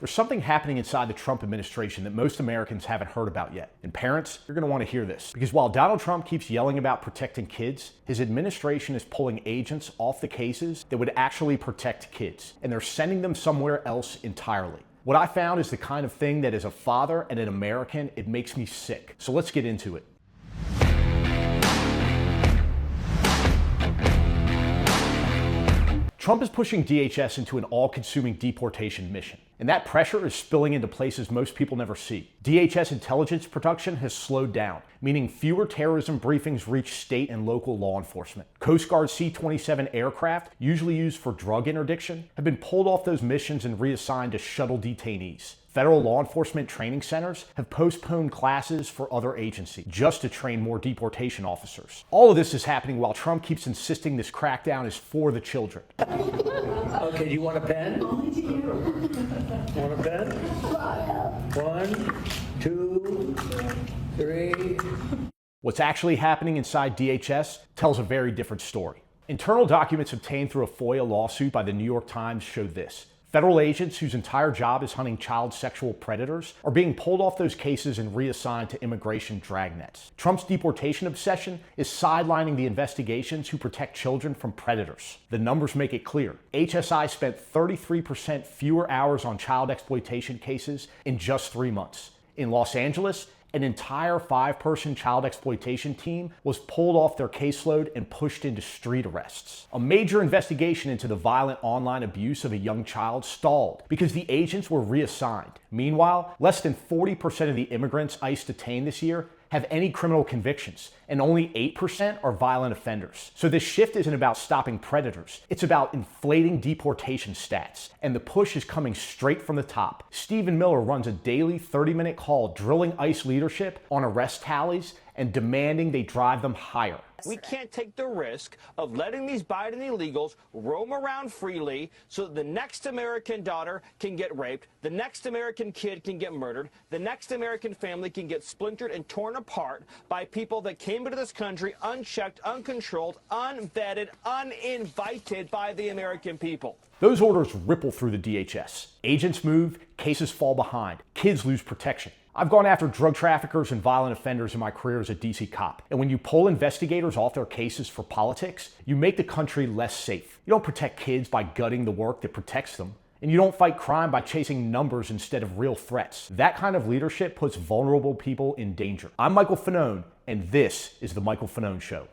There's something happening inside the Trump administration that most Americans haven't heard about yet. And parents, you're going to want to hear this. Because while Donald Trump keeps yelling about protecting kids, his administration is pulling agents off the cases that would actually protect kids. And they're sending them somewhere else entirely. What I found is the kind of thing that as a father and an American, it makes me sick. So let's get into it. Trump is pushing DHS into an all-consuming deportation mission, and that pressure is spilling into places most people never see. DHS intelligence production has slowed down, meaning fewer terrorism briefings reach state and local law enforcement. Coast Guard C-27 aircraft, usually used for drug interdiction, have been pulled off those missions and reassigned to shuttle detainees. Federal law enforcement training centers have postponed classes for other agencies just to train more deportation officers. All of this is happening while Trump keeps insisting this crackdown is for the children. Okay, do you want a pen? Want a pen? 1, 2, 3. What's actually happening inside DHS tells a very different story. Internal documents obtained through a FOIA lawsuit by the New York Times show this. Federal agents whose entire job is hunting child sexual predators are being pulled off those cases and reassigned to immigration dragnets. Trump's deportation obsession is sidelining the investigations who protect children from predators. The numbers make it clear. HSI spent 33% fewer hours on child exploitation cases in just 3 months. In Los Angeles, an entire 5-person child exploitation team was pulled off their caseload and pushed into street arrests. A major investigation into the violent online abuse of a young child stalled because the agents were reassigned. Meanwhile, less than 40% of the immigrants ICE detained this year have any criminal convictions, and only 8% are violent offenders. So this shift isn't about stopping predators, it's about inflating deportation stats, and the push is coming straight from the top. Stephen Miller runs a daily 30-minute call drilling ICE leadership on arrest tallies and demanding they drive them higher. We can't take the risk of letting these Biden illegals roam around freely so that the next American daughter can get raped, the next American kid can get murdered, the next American family can get splintered and torn apart by people that came into this country unchecked, uncontrolled, unvetted, uninvited by the American people. Those orders ripple through the DHS. Agents move, cases fall behind, kids lose protection. I've gone after drug traffickers and violent offenders in my career as a DC cop. And when you pull investigators off their cases for politics, you make the country less safe. You don't protect kids by gutting the work that protects them. And you don't fight crime by chasing numbers instead of real threats. That kind of leadership puts vulnerable people in danger. I'm Michael Fanone, and this is The Michael Fanone Show.